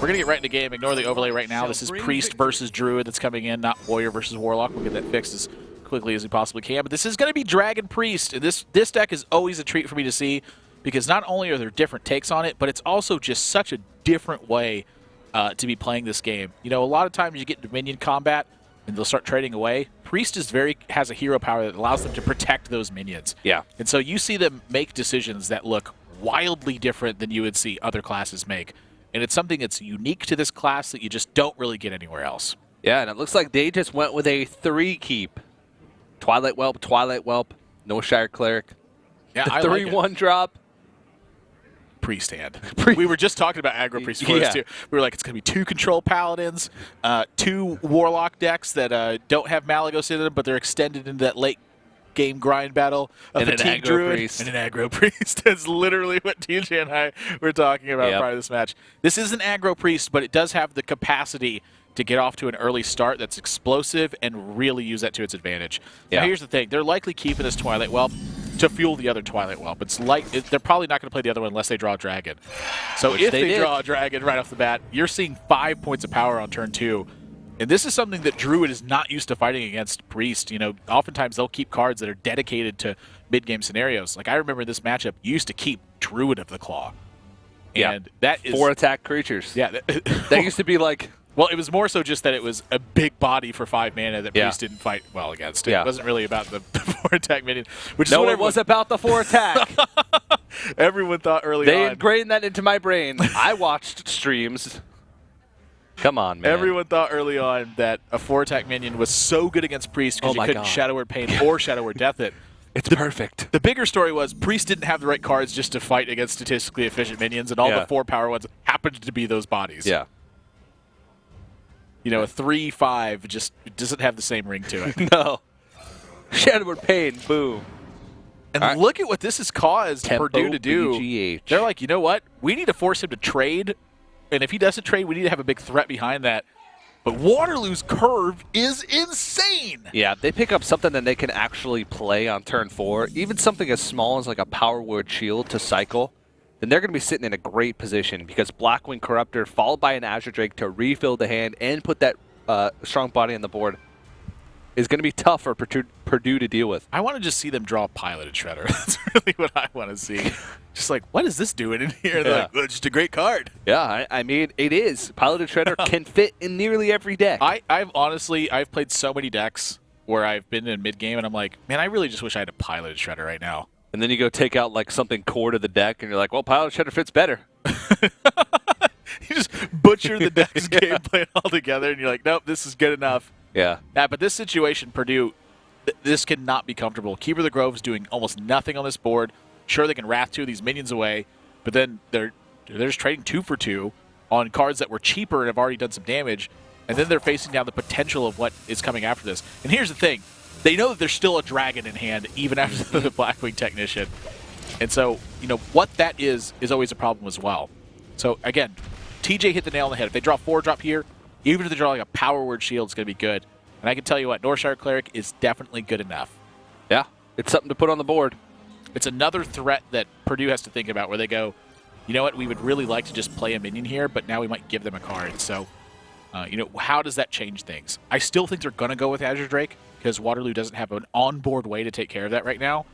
We're going to get right into game. Ignore the overlay right now. This is Priest versus Druid that's coming in, not Warrior versus Warlock. We'll get that fixed as quickly as we possibly can. But this is going to be Dragon Priest. And this deck is always a treat for me to see because not only are there different takes on it, but it's also just such a different way to be playing this game. You know, a lot of times you get into minion combat and they'll start trading away. Priest has a hero power that allows them to protect those minions. Yeah. And so you see them make decisions that look wildly different than you would see other classes make. And it's something that's unique to this class that you just don't really get anywhere else. Yeah, and it looks like they just went with a 3-keep. Twilight Whelp, no Shire Cleric. Yeah, the I 3-1 like drop. Priest hand. We were just talking about aggro Priest first, too. We were like, it's going to be 2 Control Paladins, 2 Warlock decks that don't have Malagos in them, but they're extended into that late game grind battle, and an Fatigue aggro Druid, priest. and an aggro priest. That's literally what TJ and I were talking about prior to this match. This is an aggro priest, but it does have the capacity to get off to an early start that's explosive and really use that to its advantage. Now, here's the thing. They're likely keeping this Twilight Whelp to fuel the other Twilight Whelp. They're probably not going to play the other one unless they draw a dragon. So if they draw a dragon right off the bat, you're seeing 5 points of power on turn 2. And this is something that Druid is not used to fighting against Priest. You know, oftentimes they'll keep cards that are dedicated to mid-game scenarios. Like I remember this matchup used to keep Druid of the Claw. And that is 4 attack creatures. Yeah. That used to be like... Well, it was more so just that it was a big body for 5 mana that Priest didn't fight well against. It wasn't really about the 4 attack minion. Which it was about the 4 attack. Everyone thought early on. They ingrained that into my brain. I watched streams. Come on, man. Everyone thought early on that a 4 attack minion was so good against Priest because you couldn't Shadow Word Pain or Shadow Word Death it. It's perfect. The bigger story was Priest didn't have the right cards just to fight against statistically efficient minions, and all the 4 power ones happened to be those bodies. Yeah. You know, a 3/5 just doesn't have the same ring to it. No. Shadow Word Pain, boom. And look at what this has caused Purdue to do. BGH. They're like, you know what? We need to force him to trade. And if he doesn't trade, we need to have a big threat behind that. But Waterloo's curve is insane. Yeah, they pick up something that they can actually play on turn 4. Even something as small as like a Power Word Shield to cycle. Then they're going to be sitting in a great position because Blackwing Corruptor followed by an Azure Drake to refill the hand and put that strong body on the board is going to be tough for Purdue to deal with. I want to just see them draw a Piloted Shredder. That's really what I want to see. Just like, what is this doing in here? They're like, well, it's just a great card. Yeah, I mean, it is. Piloted Shredder can fit in nearly every deck. I've played so many decks where I've been in mid-game and I'm like, man, I really just wish I had a Piloted Shredder right now. And then you go take out like something core to the deck and you're like, well, Piloted Shredder fits better. You just butcher the deck's gameplay altogether and you're like, nope, this is good enough. Yeah. But this situation, Purdue, this cannot be comfortable. Keeper of the Grove's doing almost nothing on this board. Sure, they can Wrath 2 of these minions away, but then they're just trading 2 for 2 on cards that were cheaper and have already done some damage, and then they're facing down the potential of what is coming after this. And here's the thing. They know that there's still a dragon in hand, even after the Blackwing Technician. And so, you know, what that is always a problem as well. So, again, TJ hit the nail on the head. If they draw 4-drop here, even if they draw like a Power Word Shield, it's going to be good. And I can tell you what, Northshire Cleric is definitely good enough. Yeah, it's something to put on the board. It's another threat that Purdue has to think about where they go, you know what, we would really like to just play a minion here, but now we might give them a card. So, you know, how does that change things? I still think they're going to go with Azure Drake because Waterloo doesn't have an onboard way to take care of that right now.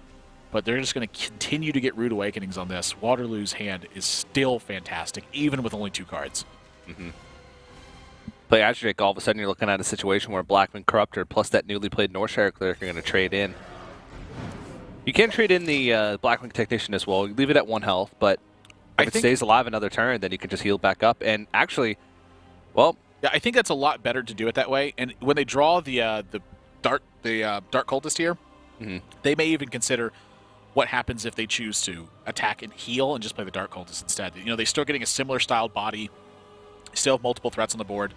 But they're just going to continue to get Rude Awakenings on this. Waterloo's hand is still fantastic, even with only 2 cards. Mm-hmm. Play Azure Drake, all of a sudden you're looking at a situation where Blackwing Corruptor plus that newly played Northshire Cleric are going to trade in. You can trade in the Blackwing Technician as well. You leave it at 1 health, but if it stays alive another turn, then you can just heal back up. And actually, well... Yeah, I think that's a lot better to do it that way. And when they draw the Dark Cultist here, they may even consider what happens if they choose to attack and heal and just play the Dark Cultist instead. You know, they're still getting a similar styled body, still have multiple threats on the board.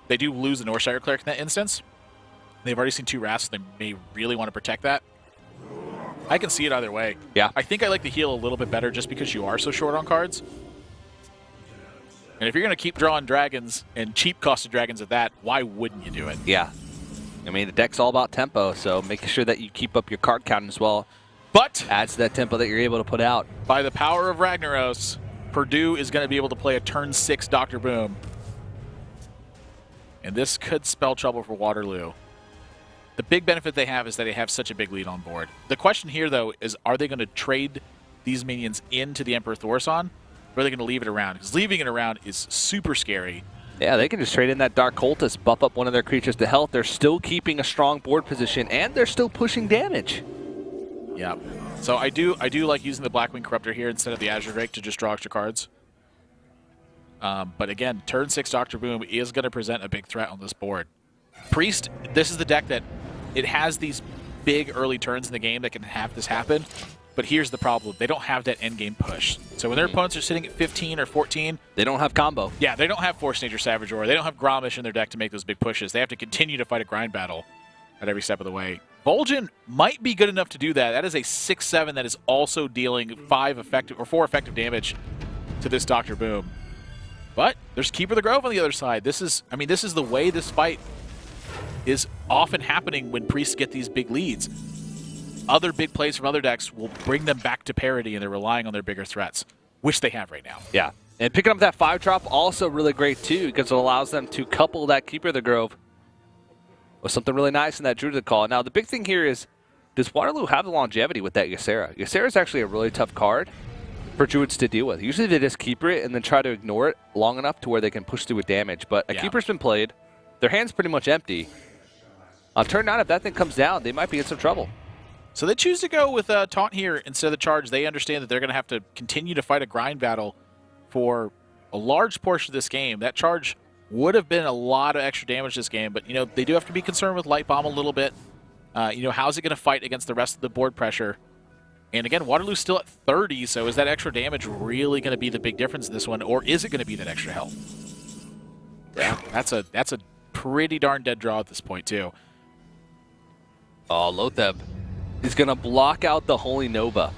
They do lose the Northshire Cleric in that instance. They've already seen 2 Wraths, so they may really want to protect that. I can see it either way. Yeah. I think I like the heal a little bit better just because you are so short on cards. And if you're going to keep drawing dragons, and cheap costed dragons at that, why wouldn't you do it? Yeah. I mean, the deck's all about tempo, so making sure that you keep up your card count as well. But adds to that tempo that you're able to put out. By the power of Ragnaros, Purdue is going to be able to play a turn 6 Dr. Boom. And this could spell trouble for Waterloo. The big benefit they have is that they have such a big lead on board. The question here, though, is are they going to trade these minions into the Emperor Thorson, or are they going to leave it around? Because leaving it around is super scary. Yeah, they can just trade in that Dark Cultist, buff up one of their creatures to health. They're still keeping a strong board position, and they're still pushing damage. Yeah. So I do like using the Blackwing Corruptor here instead of the Azure Drake to just draw extra cards. But again, turn 6 Dr. Boom is going to present a big threat on this board. Priest, this is the deck that it has these big early turns in the game that can have this happen. But here's the problem. They don't have that endgame push. So when their opponents are sitting at 15 or 14... They don't have combo. Yeah, they don't have Force Nature Savage Aura. They don't have Gromish in their deck to make those big pushes. They have to continue to fight a grind battle at every step of the way. Vol'jin might be good enough to do that. That is a 6/7 that is also dealing 4 effective damage to this Dr. Boom. But there's Keeper of the Grove on the other side. This is the way this fight is often happening when priests get these big leads. Other big plays from other decks will bring them back to parity, and they're relying on their bigger threats, which they have right now. Yeah, and picking up that 5-drop also really great too, because it allows them to couple that Keeper of the Grove with something really nice in that Druid call. Now, the big thing here is, does Waterloo have the longevity with that Ysera? Ysera is actually a really tough card for Druids to deal with. Usually they just keeper it and then try to ignore it long enough to where they can push through with damage, but a Keeper's been played. Their hand's pretty much empty. On turn 9, if that thing comes down, they might be in some trouble. So they choose to go with Taunt here instead of the charge. They understand that they're going to have to continue to fight a grind battle for a large portion of this game. That charge would have been a lot of extra damage this game, but they do have to be concerned with Light Bomb a little bit. How's it going to fight against the rest of the board pressure? And again, Waterloo's still at 30, so is that extra damage really going to be the big difference in this one, or is it going to be that extra health? Yeah, that's a pretty darn dead draw at this point too. Oh, Lotheb is going to block out the Holy Nova,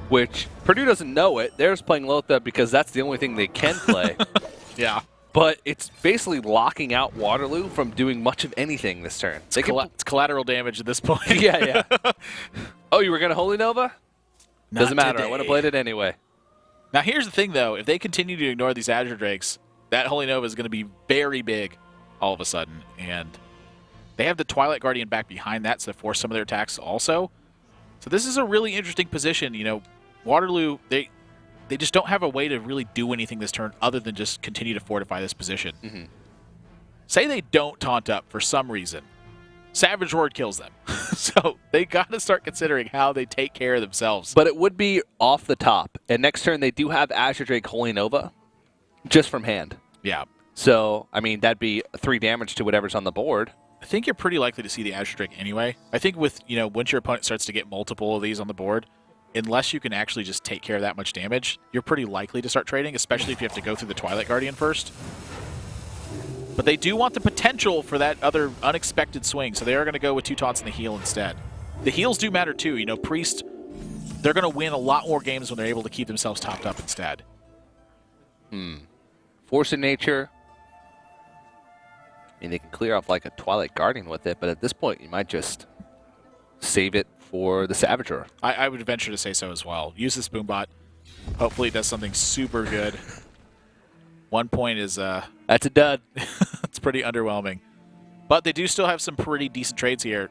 which Purdue doesn't know it. They're just playing Lotheb because that's the only thing they can play. Yeah. But it's basically locking out Waterloo from doing much of anything this turn. It's collateral damage at this point. Yeah. Oh, you were going to Holy Nova? Doesn't matter. Today. I would have played it anyway. Now, here's the thing, though. If they continue to ignore these Azure Drakes, that Holy Nova is going to be very big all of a sudden. And they have the Twilight Guardian back behind that, so they force some of their attacks also. So this is a really interesting position. Waterloo, they just don't have a way to really do anything this turn other than just continue to fortify this position. Mm-hmm. Say they don't taunt up for some reason. Savage Horde kills them. So they got to start considering how they take care of themselves. But it would be off the top. And next turn, they do have Azure Drake Holy Nova just from hand. Yeah. So, that'd be 3 damage to whatever's on the board. I think you're pretty likely to see the Azure Drake anyway. I think with, once your opponent starts to get multiple of these on the board, unless you can actually just take care of that much damage, you're pretty likely to start trading, especially if you have to go through the Twilight Guardian first. But they do want the potential for that other unexpected swing, so they are going to go with 2 taunts in the heal instead. The heals do matter too. Priest, they're going to win a lot more games when they're able to keep themselves topped up instead. Force of Nature. They can clear off like a Twilight Guardian with it, but at this point, you might just save it for the Savager. I would venture to say so as well. Use this Boombot. Hopefully it does something super good. 1 point is... That's a dud. It's pretty underwhelming. But they do still have some pretty decent trades here.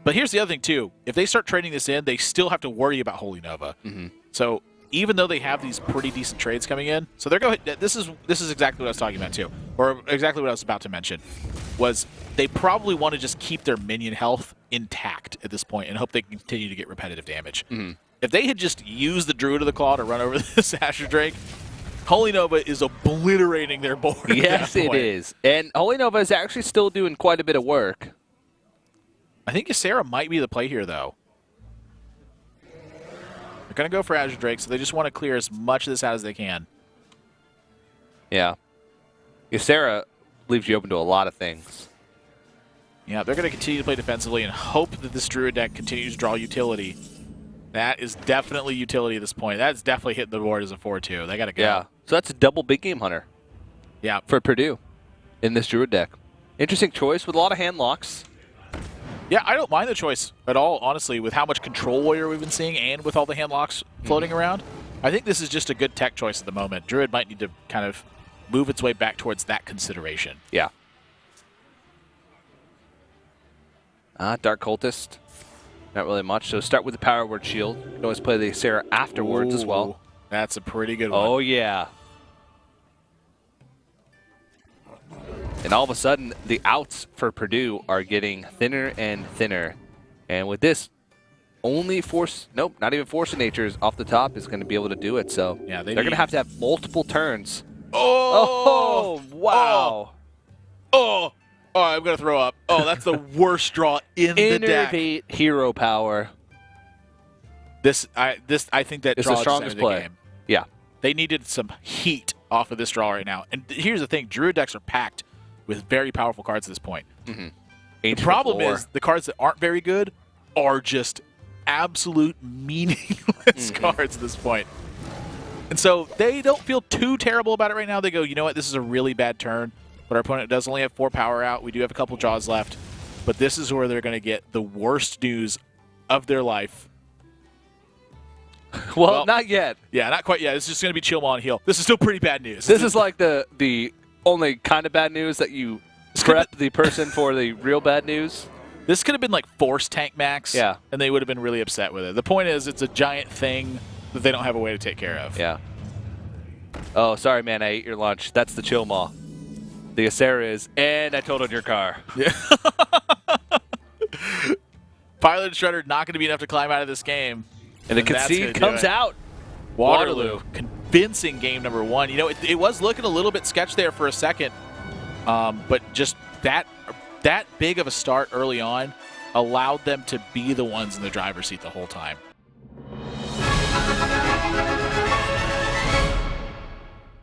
But here's the other thing, too. If they start trading this in, they still have to worry about Holy Nova. Mm-hmm. So even though they have these pretty decent trades coming in, so they're going. This is exactly what I was talking about, too. Or exactly what I was about to mention. Was they probably want to just keep their minion health intact at this point and hope they can continue to get repetitive damage. Mm-hmm. If they had just used the Druid of the Claw to run over this Azure Drake, Holy Nova is obliterating their board. Yes, it is. And Holy Nova is actually still doing quite a bit of work. I think Ysera might be the play here, though. They're going to go for Azure Drake, so they just want to clear as much of this out as they can. Yeah. Ysera leaves you open to a lot of things. Yeah, they're going to continue to play defensively and hope that this Druid deck continues to draw utility. That is definitely utility at this point. That's definitely hitting the board as a 4-2. They got to go. Yeah. So that's a double big game hunter. Yeah. For Purdue in this Druid deck. Interesting choice with a lot of hand locks. Yeah, I don't mind the choice at all, honestly, with how much Control Warrior we've been seeing and with all the hand locks floating around. I think this is just a good tech choice at the moment. Druid might need to kind of move its way back towards that consideration. Yeah. Dark Cultist. Not really much. So start with the Power Word Shield. You can always play the Sarah afterwards as well. That's a pretty good one. Oh, yeah. And all of a sudden, the outs for Purdue are getting thinner and thinner. And with this, only Force, nope, not even Force of Natures off the top is going to be able to do it. So yeah, they're going to have multiple turns. Oh, wow. Oh, I'm going to throw up. Oh, that's the worst draw in the deck. Innervate Hero Power. I think that It's draw the strongest the play. game. Yeah. They needed some heat off of this draw right now. And here's the thing. Druid decks are packed with very powerful cards at this point. Mm-hmm. The problem is the cards that aren't very good are just absolute meaningless cards at this point. And so they don't feel too terrible about it right now. They go, you know what, this is a really bad turn, but our opponent does only have 4 power out. We do have a couple draws left, but this is where they're going to get the worst news of their life. Well, not yet. Yeah, not quite yet. It's just going to be chill on heal. This is still pretty bad news. This is like the only kind of bad news that you prep the person for the real bad news. This could have been like Force Tank Max, yeah, and they would have been really upset with it. The point is, it's a giant thing that they don't have a way to take care of. Yeah. Oh, sorry, man. I ate your lunch. That's the Chill Maw. The Acera is, and I totaled your car. Yeah. Pilot Shredder not going to be enough to climb out of this game. And the concede comes out. Waterloo. Convincing game number 1. You know, it was looking a little bit sketch there for a second, but just that big of a start early on allowed them to be the ones in the driver's seat the whole time.